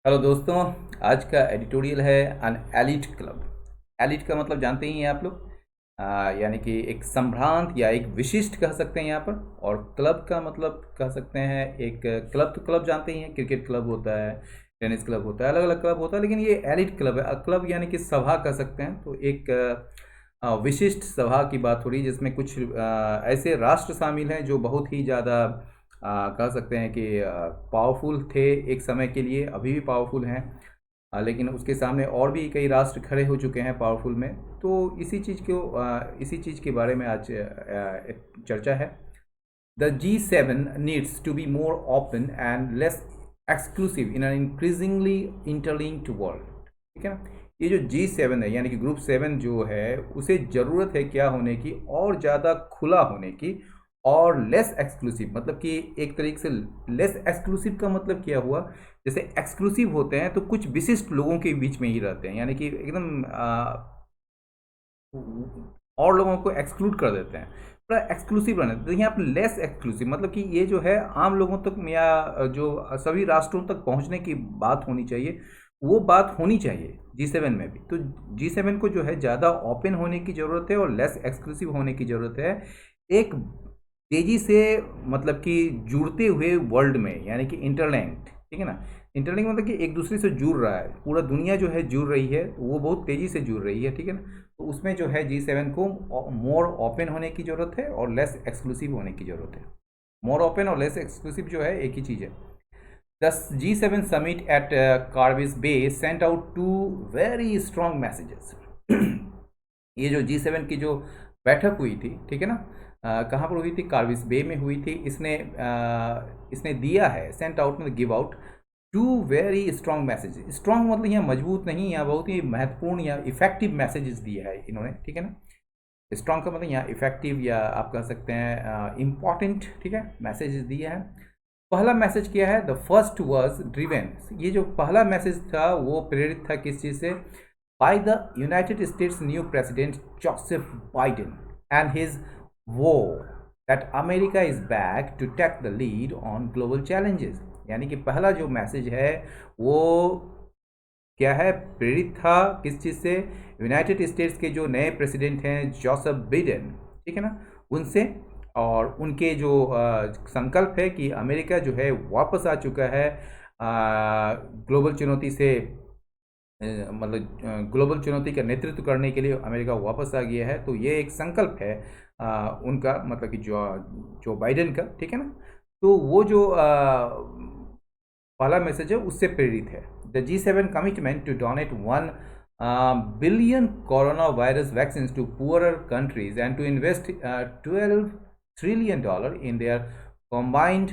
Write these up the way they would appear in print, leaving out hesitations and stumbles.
Hello दोस्तों। आज का एडिटोरियल है अन एलिट क्लब। एलिट का मतलब जानते ही हैं आप लोग। यानी कि एक संभ्रांत या एक विशिष्ट कह सकते हैं यहाँ पर। और क्लब का मतलब कह सकते हैं एक क्लब, तो क्लब जानते ही हैं, क्रिकेट क्लब होता है, टेनिस क्लब होता है, अलग अलग क्लब होता है, लेकिन ये एलिट क्लब है। क्लब यानी कि सभा कह सकते हैं। तो एक विशिष्ट सभा की बात हो रही है जिसमें कुछ ऐसे राष्ट्र शामिल हैं जो बहुत ही ज़्यादा कह सकते हैं कि पावरफुल थे एक समय के लिए, अभी भी पावरफुल हैं। लेकिन उसके सामने और भी कई राष्ट्र खड़े हो चुके हैं पावरफुल में। तो इसी चीज़ के बारे में आज एक चर्चा है। The G7 needs to be more open and less exclusive in an increasingly interlinked world. ठीक है ना। ये जो G7 है यानी कि ग्रुप 7 जो है, उसे ज़रूरत है क्या होने की, और ज़्यादा खुला होने की, और लेस एक्सक्लूसिव। मतलब कि एक तरीके से लेस एक्सक्लूसिव का मतलब क्या हुआ, जैसे एक्सक्लूसिव होते हैं तो कुछ विशिष्ट लोगों के बीच में ही रहते हैं, यानी कि एकदम और लोगों को एक्सक्लूड कर देते हैं, थोड़ा एक्सक्लूसिव रहना। तो यहाँ पर लेस एक्सक्लूसिव मतलब कि ये जो है आम लोगों तक या जो सभी राष्ट्रों तक पहुँचने की बात होनी चाहिए, वो बात होनी चाहिए G7 में भी। तो G7 को जो है ज़्यादा ओपन होने की ज़रूरत है और लेस एक्सक्लूसिव होने की ज़रूरत है। एक तेजी से मतलब कि जुड़ते हुए वर्ल्ड में, यानी कि इंटरलिंक्ड, ठीक है ना। इंटरलिंक मतलब कि एक दूसरे से जुड़ रहा है, पूरा दुनिया जो है जुड़ रही है, वो बहुत तेजी से जुड़ रही है, ठीक है ना। तो उसमें जो है G7 को मोर ओपन होने की ज़रूरत है और लेस एक्सक्लूसिव होने की ज़रूरत है। मोर ओपन और लेस एक्सक्लूसिव जो है एक ही चीज़ है। The G7 summit at Carvis Bay sent out two very strong messages। ये जो G7 की जो बैठक हुई थी, ठीक है ना, कहाँ पर हुई थी? कार्विस बे में हुई थी। इसने दिया है, सेंट आउट मतलब give out, to very strong message. Strong मतलब यहाँ मजबूत नहीं, यहाँ बहुत ही महत्वपूर्ण या इफेक्टिव मैसेजेस दिए है इन्होंने, ठीक है ना। स्ट्रॉन्ग का मतलब यहाँ इफेक्टिव या आप कह सकते हैं इम्पॉर्टेंट, ठीक है, मैसेजेस दिए हैं। पहला मैसेज क्या है? The first was driven. ये जो पहला मैसेज था वो प्रेरित था किस चीज़ से? By the United States new president Joseph Biden and his वो that America is back to take the lead on global challenges. यानी कि पहला जो मैसेज है वो क्या है? प्रेरित था किस चीज़ से? यूनाइटेड स्टेट्स के जो नए प्रेसिडेंट हैं जोसेफ बाइडेन, ठीक है ना, उनसे। और उनके जो संकल्प है कि अमेरिका जो है वापस आ चुका है ग्लोबल चुनौती से, मतलब ग्लोबल चुनौती का नेतृत्व करने के लिए अमेरिका वापस आ गया है। तो ये एक संकल्प है उनका, मतलब कि जो बाइडेन का, ठीक है ना। तो वो जो पहला मैसेज है उससे प्रेरित है। The G7 commitment to donate 1 billion corona virus vaccine to poorer countries and to invest $12 trillion in their combined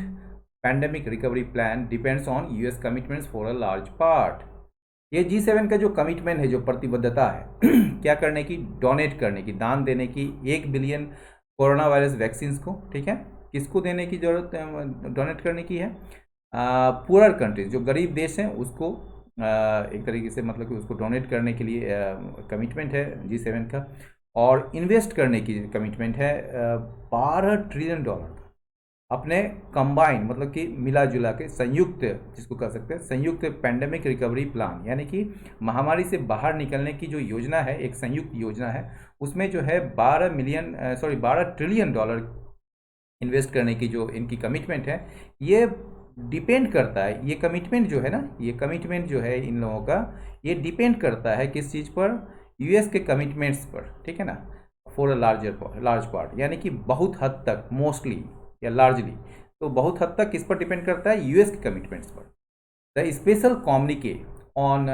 pandemic recovery plan depends on US commitments for a large part. ये G7 का जो commitment है, जो प्रतिबद्धता है क्या करने की? डोनेट करने की, दान देने की, 1 बिलियन कोरोना वायरस वैक्सीन को, ठीक है। किसको देने की जरूरत, डोनेट करने की है? पुअर कंट्रीज, जो गरीब देश हैं उसको एक तरीके से मतलब कि उसको डोनेट करने के लिए कमिटमेंट है G7 का। और इन्वेस्ट करने की कमिटमेंट है $12 ट्रिलियन का, अपने कंबाइन मतलब कि मिला जुला के संयुक्त, जिसको कह सकते हैं संयुक्त पैंडेमिक रिकवरी प्लान, यानी कि महामारी से बाहर निकलने की जो योजना है, एक संयुक्त योजना है। उसमें जो है 12 ट्रिलियन डॉलर इन्वेस्ट करने की जो इनकी कमिटमेंट है, ये डिपेंड करता है, ये कमिटमेंट जो है ना, ये कमिटमेंट जो है इन लोगों का, ये डिपेंड करता है किस चीज़ पर? US के कमिटमेंट्स पर, ठीक है ना। फॉर अ लार्ज पार्ट, यानी कि बहुत हद तक, मोस्टली या लार्जली, तो बहुत हद तक किस पर डिपेंड करता है? US के कमिटमेंट्स पर। The special communique on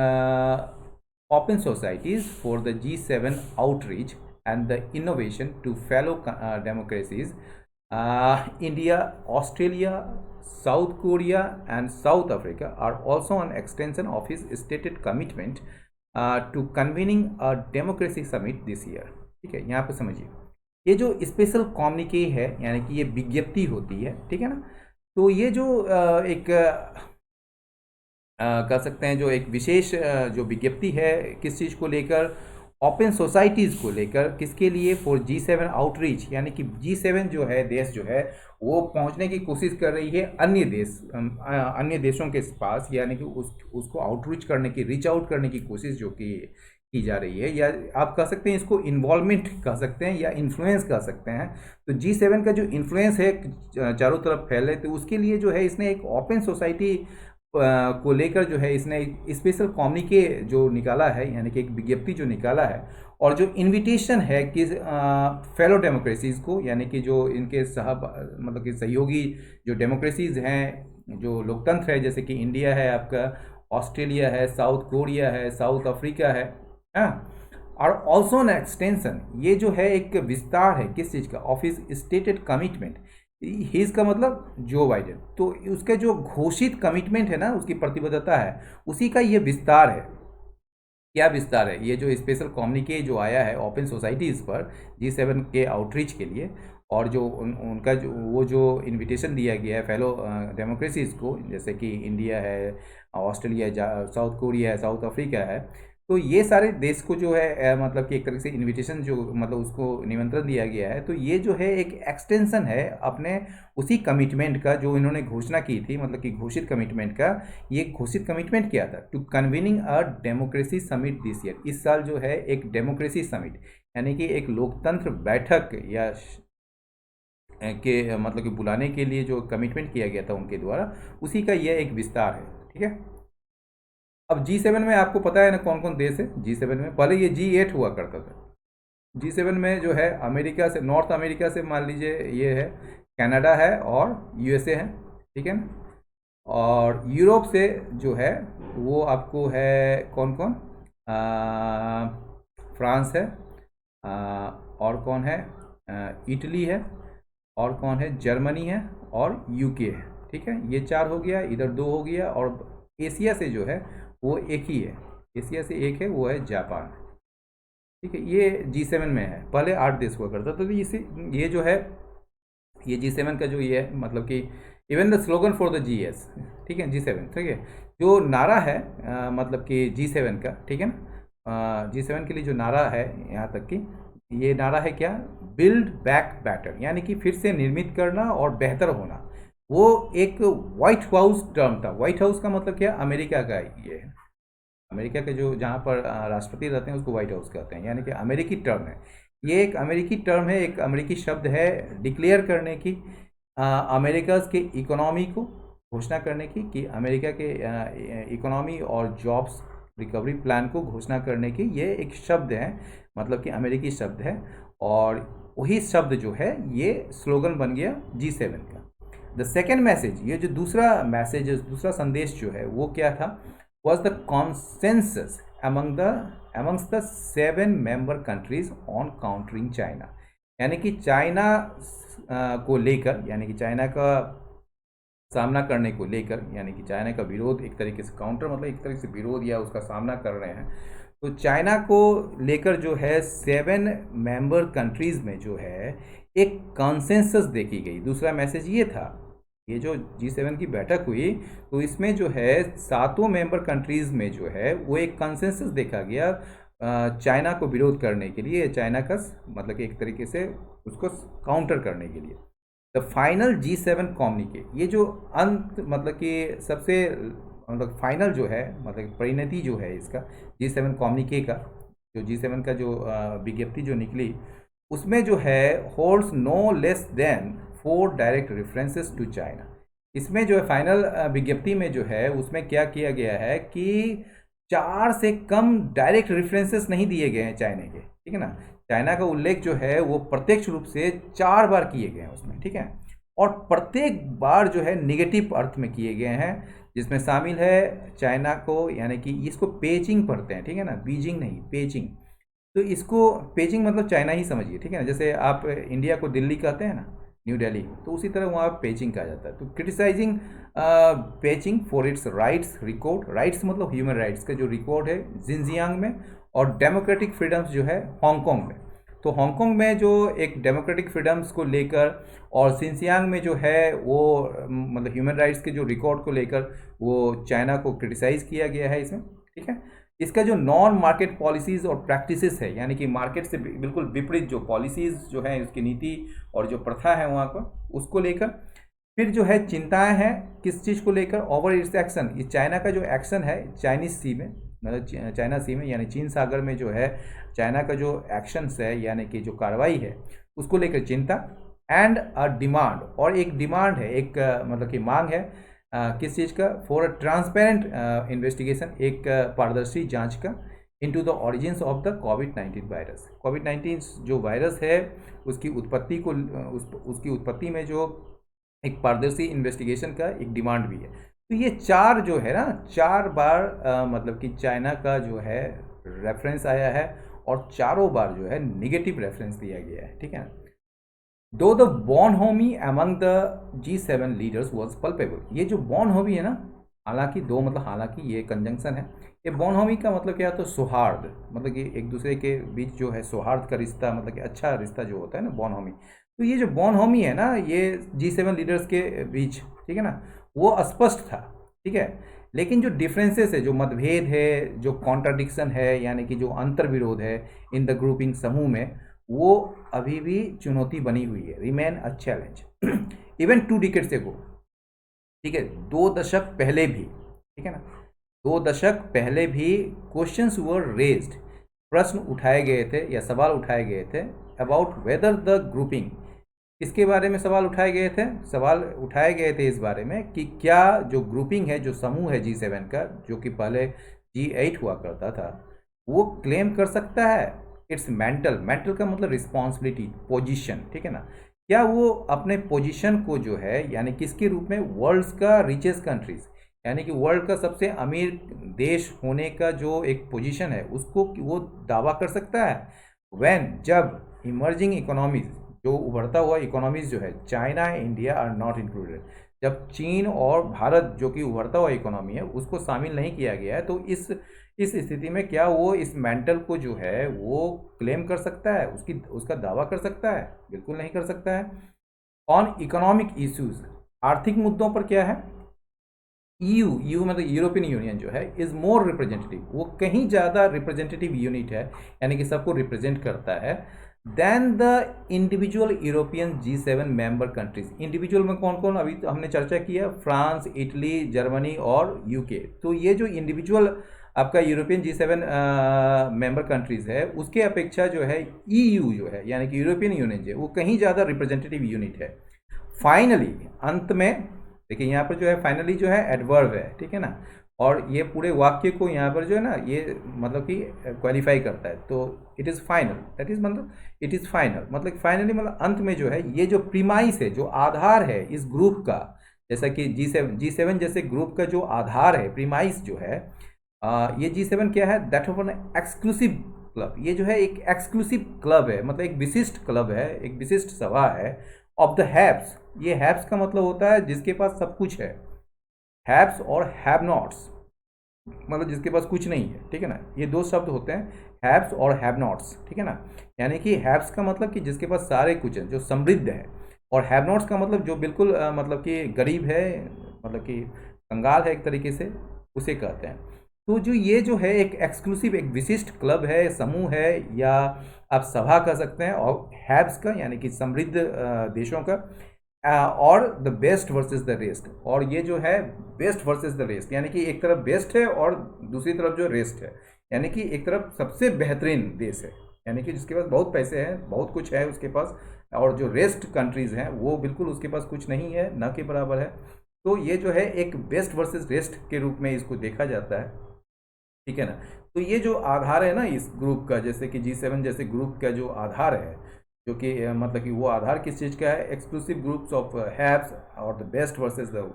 open societies for the G7 outreach and the innovation to fellow democracies, India, Australia, South Korea, and South Africa are also an extension of his stated commitment to convening a democracy summit this year। ठीक है, यहाँ पे समझिए, ये जो special कम्युनिके है यानी कि ये विज्ञप्ति होती है, ठीक है ना। तो ये जो एक कह सकते हैं जो एक विशेष जो विज्ञप्ति है किस चीज़ को लेकर, ओपन सोसाइटीज़ को लेकर, किसके लिए, फॉर G7 आउटरीच, यानी कि G7 जो है देश जो है वो पहुंचने की कोशिश कर रही है अन्य देशों के पास, यानी कि उसको आउटरीच करने की, रीच आउट करने की कोशिश जो की जा रही है, या आप कह सकते हैं इसको इन्वॉल्वमेंट कह सकते हैं या इन्फ्लुएंस कह सकते हैं। तो G7 का जो इन्फ्लुएंस है चारों तरफ फैले, तो उसके लिए जो है इसने एक ओपन सोसाइटी को लेकर जो है इसने स्पेशल कम्युनिके जो निकाला है, यानी कि एक विज्ञप्ति जो निकाला है, और जो इनविटेशन है कि फेलो डेमोक्रेसीज़ को, यानी कि जो इनके मतलब कि सहयोगी जो डेमोक्रेसीज़ हैं, जो लोकतंत्र है, जैसे कि इंडिया है आपका, ऑस्ट्रेलिया है, साउथ कोरिया है, साउथ अफ्रीका है, हाँ, और ऑल्सो एन एक्सटेंशन, ये जो है एक विस्तार है किस चीज़ का, of his stated commitment. His का मतलब जो बाइडेन, तो उसका जो घोषित कमिटमेंट है ना, उसकी प्रतिबद्धता है, उसी का ये विस्तार है। क्या विस्तार है, ये जो स्पेशल कम्युनिके जो आया है ओपन सोसाइटीज़ पर G7 के आउटरीच के लिए, और जो उनका जो इनविटेशन दिया गया है फेलो डेमोक्रेसीज़ को, जैसे कि इंडिया है, ऑस्ट्रेलिया, साउथ कोरिया है, साउथ अफ्रीका है, तो ये सारे देश को जो है मतलब कि एक तरह से इनविटेशन जो मतलब उसको निमंत्रण दिया गया है, तो ये जो है एक एक्सटेंशन है अपने उसी कमिटमेंट का जो इन्होंने घोषणा की थी, मतलब कि घोषित कमिटमेंट का। ये घोषित कमिटमेंट क्या था, to convening a democracy summit this year, इस साल जो है एक डेमोक्रेसी समिट, यानी कि एक लोकतंत्र बैठक या के मतलब कि बुलाने के लिए जो कमिटमेंट किया गया था उनके द्वारा, उसी का यह एक विस्तार है। ठीक है, अब G7 में आपको पता है ना कौन कौन देश है G7 में। पहले ये G8 हुआ करता था। G7 में जो है अमेरिका से, नॉर्थ अमेरिका से मान लीजिए ये है, कनाडा है और USA है, ठीक है ना। और यूरोप से जो है वो आपको है कौन कौन, फ्रांस है, और कौन है, इटली है, और कौन है, जर्मनी है, और UK है। ठीक है, ये 4 हो गया, इधर 2 हो गया, और एशिया से जो है वो एक ही है, एशिया से एक है, वो है जापान। ठीक है, ये G7 में है। पहले 8 देश हुआ करता, तो ये जो है ये G7 का जो ये है, मतलब कि even the slogan for the GS, ठीक है, G7, ठीक है, जो नारा है मतलब कि G7 का, ठीक है ना, G7 के लिए जो नारा है, यहाँ तक कि ये नारा है क्या, बिल्ड बैक बेटर, यानी कि फिर से निर्मित करना और बेहतर होना। वो एक व्हाइट हाउस टर्म था। व्हाइट हाउस का मतलब क्या, अमेरिका का ये है, अमेरिका के जो जहाँ पर राष्ट्रपति रहते हैं उसको व्हाइट हाउस कहते हैं, यानी कि अमेरिकी टर्म है। ये एक अमेरिकी टर्म है, एक अमेरिकी शब्द है डिक्लेयर करने की, अमेरिका के इकोनॉमी को घोषणा करने की, कि अमेरिका के इकोनॉमी और जॉब्स रिकवरी प्लान को घोषणा करने की, ये एक शब्द है, मतलब कि अमेरिकी शब्द है। और वही शब्द जो है ये स्लोगन बन गया G7 का। द सेकेंड मैसेज, ये जो दूसरा मैसेज, दूसरा संदेश जो है वो क्या था, was the consensus amongst the 7 member countries on countering China, यानी कि चाइना को लेकर, यानी कि चाइना का सामना करने को लेकर, यानी कि चाइना का विरोध, एक तरीके से काउंटर, मतलब एक तरीके से विरोध या उसका सामना कर रहे हैं। तो चाइना को लेकर जो है 7 मेंबर कंट्रीज़ में जो है एक कॉन्सेंसस देखी गई। दूसरा मैसेज ये था, ये जो G7 की बैठक हुई, तो इसमें जो है 7 मेंबर कंट्रीज़ में जो है वो एक कंसेंसस देखा गया चाइना को विरोध करने के लिए, चाइना का मतलब कि एक तरीके से उसको काउंटर करने के लिए। द फाइनल G7 कम्युनिके, ये जो अंत मतलब कि सबसे मतलब फाइनल जो है, मतलब परिणति जो है इसका G7 कम्युनिके का, जो G7 का जो विज्ञप्ति जो निकली, उसमें जो है holds no less than 4 direct references to China. इसमें जो है फाइनल विज्ञप्ति में जो है उसमें क्या किया गया है कि 4 से कम डायरेक्ट रेफरेंसेस नहीं दिए गए हैं चाइना के, ठीक है ना। चाइना का उल्लेख जो है वो प्रत्यक्ष रूप से 4 बार किए गए हैं उसमें, ठीक है, और प्रत्येक बार जो है निगेटिव अर्थ में किए गए हैं, जिसमें शामिल है चाइना को, यानी कि इसको पेचिंग पढ़ते हैं, ठीक है ना, बीजिंग नहीं, पेचिंग। तो इसको पेचिंग मतलब चाइना ही समझिए, ठीक है ना, जैसे आप इंडिया को दिल्ली कहते हैं ना, न्यू दिल्ली, तो उसी तरह वहाँ पेचिंग कहा जाता है। तो criticising Peking for its rights record, rights मतलब ह्यूमन राइट्स का जो रिकॉर्ड है जिनजियांग में, और डेमोक्रेटिक फ्रीडम्स जो है हांगकांग में। तो हांगकांग में जो एक डेमोक्रेटिक फ्रीडम्स को लेकर, और सिंसियांग में जो है वो मतलब ह्यूमन राइट्स के जो रिकॉर्ड को लेकर वो चाइना को क्रिटिसाइज़ किया गया है इसमें, ठीक है। इसका जो नॉन मार्केट पॉलिसीज़ और प्रैक्टिसेस है, यानी कि मार्केट से बिल्कुल विपरीत जो पॉलिसीज़ जो है, उसकी नीति और जो प्रथा है वहाँ का, उसको लेकर। फिर जो है चिंताएं हैं किस चीज़ को लेकर, ओवर इट्स एक्शन, ये चाइना का जो एक्शन है चाइनीज सी में, मतलब चाइना सी में यानी चीन सागर में जो है चाइना का जो एक्शंस है यानी कि जो कार्रवाई है उसको लेकर चिंता। एंड अ डिमांड, और एक डिमांड है, एक मतलब कि मांग है किस चीज़ का, फॉर अ ट्रांसपेरेंट इन्वेस्टिगेशन, एक पारदर्शी जांच का, into the origins of the कोविड-19 वायरस। कोविड-19 जो वायरस है उसकी उत्पत्ति को उसकी उत्पत्ति में जो एक पारदर्शी इन्वेस्टिगेशन का एक डिमांड भी है। तो ये चार जो है ना, चार बार मतलब कि चाइना का जो है रेफरेंस आया है, और चारों बार जो है निगेटिव रेफरेंस दिया गया है, ठीक है। दो the bonhomie among the G7 leaders was palpable, ये जो bonhomie है ना, हालांकि दो मतलब हालांकि ये कंजंक्शन है। ये bonhomie का मतलब क्या है, तो सौहार्द, मतलब कि एक दूसरे के बीच जो है सौहार्द का रिश्ता, मतलब कि अच्छा रिश्ता जो होता है ना, bonhomie। तो ये जो bonhomie है ना, ये G7 लीडर्स के बीच, ठीक है ना, वो अस्पष्ट था, ठीक है। लेकिन जो डिफरेंसेस है, जो मतभेद है, जो कॉन्ट्राडिक्शन है, यानी कि जो अंतर विरोध है इन द ग्रुपिंग समूह में, वो अभी भी चुनौती बनी हुई है, remain a challenge even 2 decades एगो, ठीक है, 2 दशक पहले भी, ठीक है ना, 2 दशक पहले भी क्वेश्चंस वर रेज्ड, प्रश्न उठाए गए थे या सवाल उठाए गए थे, अबाउट वेदर द ग्रुपिंग, इसके बारे में सवाल उठाए गए थे, सवाल उठाए गए थे इस बारे में कि क्या जो ग्रुपिंग है, जो समूह है G7 का, जो कि पहले G8 हुआ करता था, वो क्लेम कर सकता है इट्स मेंटल, मेंटल का मतलब रिस्पॉन्सिबिलिटी, पोजीशन, ठीक है ना, क्या वो अपने पोजीशन को जो है, यानी किसके रूप में, वर्ल्ड्स का रिचेस्ट कंट्रीज, यानी कि वर्ल्ड का सबसे अमीर देश होने का जो एक पोजीशन है, उसको वो दावा कर सकता है व्हेन, जब इमर्जिंग इकोनॉमीज, जो उभरता हुआ इकोनॉमीज जो है, China India are not included, जब चीन और भारत जो कि उभरता हुआ इकोनॉमी है उसको शामिल नहीं किया गया है, तो इस स्थिति में क्या वो इस मेंटल को जो है वो क्लेम कर सकता है, उसका दावा कर सकता है? बिल्कुल नहीं कर सकता है। ऑन इकोनॉमिक इश्यूज, आर्थिक मुद्दों पर क्या है, ईयू मतलब यूरोपियन यूनियन जो है इज मोर रिप्रेजेंटेटिव, वो कहीं ज़्यादा रिप्रेजेंटेटिव यूनिट है, यानी कि सबको रिप्रेजेंट करता है, then the individual European G7 member countries. Individual में कौन कौन, अभी तो हमने चर्चा किया, फ्रांस, इटली, जर्मनी और यूके। तो ये जो इंडिविजुअल आपका यूरोपियन G7 मेंबर कंट्रीज है, उसके अपेक्षा जो है ईयू जो है, यानी कि यूरोपियन यूनियन जो है, वो कहीं ज़्यादा रिप्रेजेंटेटिव यूनिट है। फाइनली, अंत में देखिए यहाँ पर जो है फाइनली जो है एडवर्ब है, ठीक है ना, और ये पूरे वाक्य को यहाँ पर जो है ना, ये मतलब कि क्वालिफाई करता है, तो it is final, that is मतलब इट इज़ फाइनल, मतलब फाइनली मतलब अंत में जो है, ये जो प्रीमाइस है, जो आधार है इस ग्रुप का, जैसा कि G7 जैसे ग्रुप का जो आधार है, प्रीमाइस जो है, ये G7 क्या है, that of an exclusive club, ये जो है एक एक्सक्लूसिव क्लब है, मतलब एक विशिष्ट क्लब है, एक विशिष्ट सभा है, ऑफ द हैव्स। ये हैव्स का मतलब होता है जिसके पास सब कुछ है, हैव्स और हैव नॉट्स, मतलब जिसके पास कुछ नहीं है, ठीक है ना, ये दो शब्द होते हैं, हैव्स और हैव नॉट्स, ठीक है ना। यानी कि हैव्स का मतलब कि जिसके पास सारे कुछ है, जो समृद्ध है, और हैव नॉट्स का मतलब जो बिल्कुल मतलब कि गरीब है, मतलब कि कंगाल है एक तरीके से, उसे कहते हैं। तो जो ये जो है एक एक्सक्लूसिव, एक विशिष्ट क्लब है, समूह है, या आप सभा कह सकते हैं, और हैव्स का यानी कि समृद्ध देशों का, और the best versus the rest, और ये जो है बेस्ट वर्सेस द रेस्ट, यानी कि एक तरफ बेस्ट है और दूसरी तरफ जो रेस्ट है, यानी कि एक तरफ सबसे बेहतरीन देश है, यानी कि जिसके पास बहुत पैसे हैं, बहुत कुछ है उसके पास, और जो रेस्ट कंट्रीज हैं वो बिल्कुल उसके पास कुछ नहीं है, न के बराबर है। तो ये जो है एक बेस्ट वर्सेस रेस्ट के रूप में इसको देखा जाता है, ठीक है ना। तो ये जो आधार है ना इस ग्रुप का, जैसे कि G7 जैसे ग्रुप का जो आधार है, जो कि मतलब कि वो आधार किस चीज़ का है, एक्सक्लूसिव ग्रुप्स ऑफ हैव्स और the best versus the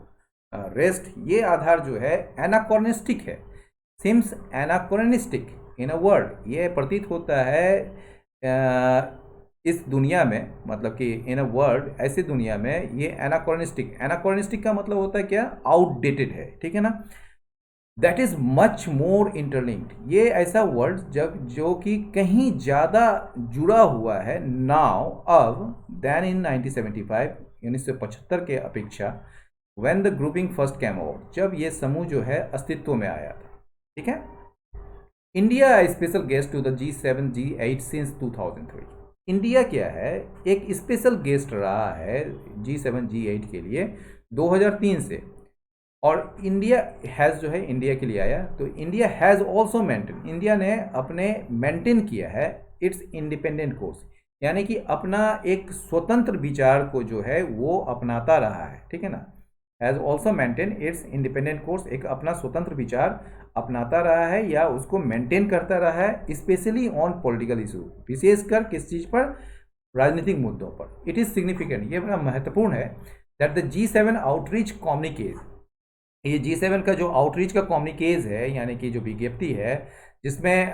rest, ये आधार जो है एनाक्रोनिस्टिक है, seems anachronistic in a world, ये प्रतीत होता है इस दुनिया में, मतलब कि इन अ वर्ल्ड, ऐसी दुनिया में ये एनाक्रोनिस्टिक, एनाक्रोनिस्टिक का मतलब होता है क्या, आउटडेटेड है, ठीक है ना, that is much more interlinked, ये ऐसा वर्ड जब जो कि कहीं ज़्यादा जुड़ा हुआ है नाउ अब देन इन 1975 के अपेक्षा, when the grouping first came out, जब ये समूह जो है अस्तित्व में आया था, ठीक है। India special guest to the G7 G8 since 2003। India क्या है, एक स्पेशल गेस्ट रहा है G7 G8 के लिए 2003 से। और इंडिया हैज़ जो है इंडिया के लिए आया, तो India has also maintain, India ने अपने मेंटेन किया है इट्स इंडिपेंडेंट कोर्स, यानी कि अपना एक स्वतंत्र विचार को जो है वो अपनाता रहा है, ठीक है ना। Has also maintain its independent course, एक अपना स्वतंत्र विचार अपनाता रहा है या उसको मेंटेन करता रहा है, स्पेशली ऑन पॉलिटिकल इशू, विशेषकर किस चीज़ पर, राजनीतिक मुद्दों पर। इट इज़ सिग्निफिकेंट, ये बड़ा महत्वपूर्ण है, दैट द G7 आउटरीच कम्युनिकेज, ये G7 का जो आउटरीच का कम्युनिकेज है, यानी कि जो विज्ञप्ति है जिसमें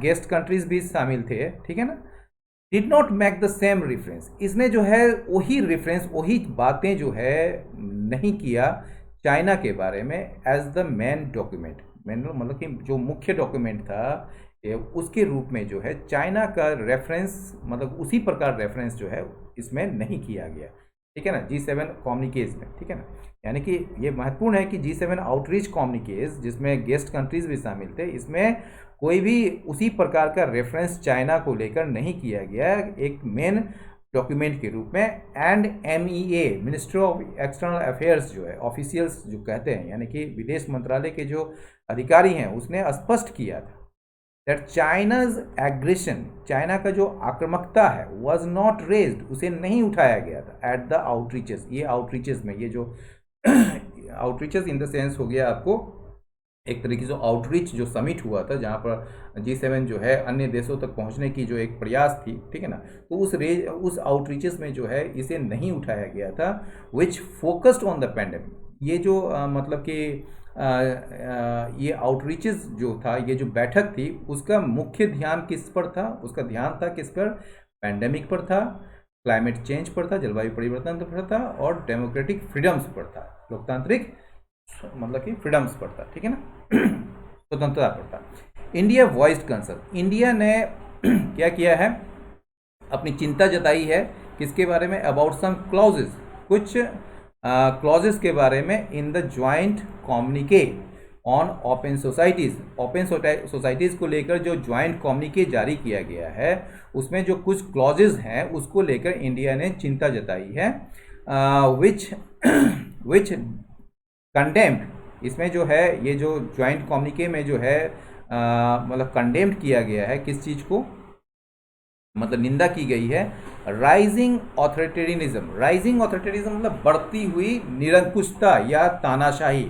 गेस्ट कंट्रीज भी शामिल थे, ठीक है ना, did not make the same reference, इसने जो है वही रेफरेंस, वही बातें जो है नहीं किया चाइना के बारे में एज द मेन डॉक्यूमेंट, मतलब कि जो मुख्य डॉक्यूमेंट था उसके रूप में जो है चाइना का रेफरेंस, मतलब उसी प्रकार रेफरेंस जो है इसमें नहीं किया गया, ठीक है ना, G7 कम्युनिकेज में, ठीक है ना। यानी कि ये महत्वपूर्ण है कि G7 आउटरीच कम्युनिकेज जिसमें गेस्ट कंट्रीज भी शामिल थे, इसमें कोई भी उसी प्रकार का रेफरेंस चाइना को लेकर नहीं किया गया एक मेन डॉक्यूमेंट के रूप में। And MEA ministry of external affairs जो है, ऑफिशियल्स जो कहते हैं, यानी कि विदेश मंत्रालय के जो अधिकारी हैं, उसने स्पष्ट किया था दैट चाइनाज एग्रेशन, चाइना का जो आक्रामकता है, वॉज नॉट रेज्ड, उसे नहीं उठाया गया था एट द आउटरीचेस, ये आउटरीचेस में, ये जो आउटरीचेस इन द सेंस हो गया आपको एक तरीके से आउटरीच जो समिट हुआ था जहाँ पर G7 जो है अन्य देशों तक पहुँचने की जो एक प्रयास थी, ठीक है ना, तो उस आउटरीचेस में जो है इसे नहीं उठाया गया था, विच फोकस्ड ऑन द पैंडेमिक। ये जो मतलब कि ये आउटरीचेस जो था, ये जो बैठक थी, उसका मुख्य ध्यान किस पर था, उसका ध्यान था किस पर, पैंडेमिक पर था, क्लाइमेट चेंज पर था, जलवायु परिवर्तन पर था, और डेमोक्रेटिक फ्रीडम्स पर था, लोकतांत्रिक मतलब कि फ्रीडम्स पर था, ठीक है ना, स्वतंत्रता पर था। इंडिया वॉइस्ड कंसर्न, इंडिया ने क्या किया है, अपनी चिंता जताई है किसके बारे में, अबाउट सम क्लॉजेज, कुछ क्लॉजेज के बारे में in the joint communique on open societies, open societies को लेकर जो ज्वाइंट कम्युनिके जारी किया गया है, उसमें जो कुछ क्लॉजेज हैं उसको लेकर इंडिया ने चिंता जताई है, विच कंडेम्ड, इसमें जो है ये जो ज्वाइंट कम्युनिके में जो है मतलब कंडेम्ड किया गया है किस चीज़ को, मतलब निंदा की गई है, राइजिंग ऑथोरिटेरियनिज्म, राइजिंग ऑथोरिटेरियनिज्म मतलब बढ़ती हुई निरंकुशता या तानाशाही,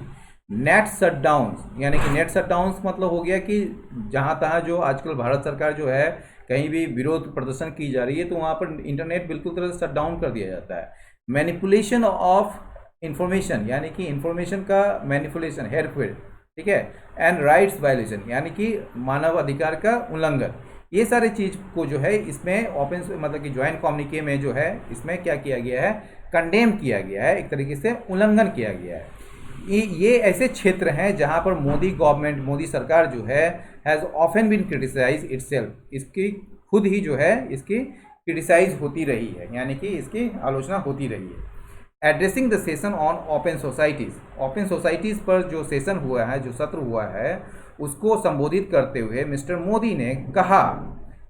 नेट शटडाउन्स, यानी कि नेट शटडाउन्स मतलब हो गया कि जहाँ तहाँ जो आजकल भारत सरकार जो है कहीं भी विरोध प्रदर्शन की जा रही है तो वहाँ पर इंटरनेट बिल्कुल तरह से शट डाउन कर दिया जाता है, मैनिपुलेशन ऑफ इंफॉर्मेशन, यानी कि इंफॉर्मेशन का मैनिपुलेशन, हेरफेर, ठीक है, एंड राइट्स वायलेशन, यानी कि मानव अधिकार का उल्लंघन, ये सारे चीज़ को जो है इसमें ओपन मतलब कि ज्वाइंट कम्युनिके में जो है इसमें क्या किया गया है, कंडेम किया गया है, एक तरीके से उल्लंघन किया गया है। ये ऐसे क्षेत्र हैं जहां पर मोदी गवर्नमेंट, मोदी सरकार जो है has often been criticise itself, इसकी खुद ही जो है इसकी क्रिटिसाइज होती रही है, यानी कि इसकी आलोचना होती रही है। Addressing the session on open societies, open societies पर जो सेशन हुआ है, जो सत्र हुआ है, उसको संबोधित करते हुए मिस्टर मोदी ने कहा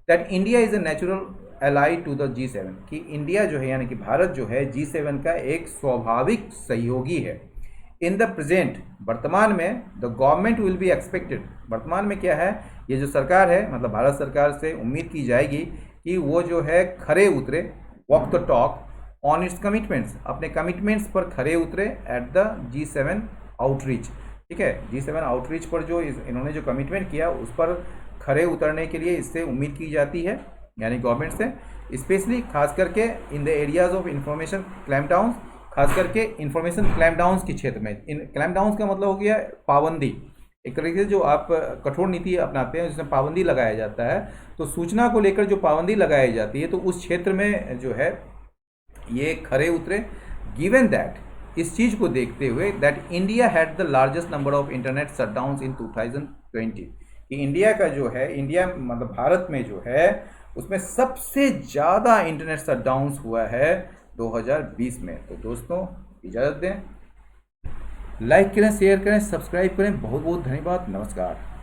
that India is a natural ally to the G7, कि इंडिया जो है यानी कि भारत जो है G7 का एक स्वाभाविक सहयोगी है। इन द प्रेजेंट, वर्तमान में, the government will be expected, वर्तमान में क्या है, ये जो सरकार है मतलब भारत सरकार से उम्मीद की जाएगी कि वो जो है खरे उतरे, walk the talk on it's commitments, अपने कमिटमेंट्स पर खरे उतरे एट द G7 आउटरीच, ठीक है, G7 आउटरीच पर जो इन्होंने जो कमिटमेंट किया उस पर खरे उतरने के लिए इससे उम्मीद की जाती है, यानी गवर्नमेंट से, स्पेशली खास करके in the areas of information clampdown, खास करके इंफॉर्मेशन क्लैम्पडाउन्स के क्षेत्र में। इन क्लैम्पडाउन्स का मतलब हो गया पाबंदी, एक तरीके से जो आप कठोर नीति अपनाते हैं जिसमें पाबंदी लगाया जाता है, तो सूचना को लेकर जो पाबंदी लगाई जाती है तो उस क्षेत्र में जो है ये खरे उतरे, गिवन दैट, इस चीज़ को देखते हुए that India had the largest number of internet shutdowns in 2020, कि इंडिया का जो है, इंडिया मतलब भारत में जो है उसमें सबसे ज़्यादा इंटरनेट शटडाउन्स हुआ है 2020 में। तो दोस्तों इजाज़त दें, लाइक करें, शेयर करें, सब्सक्राइब करें, बहुत बहुत धन्यवाद, नमस्कार।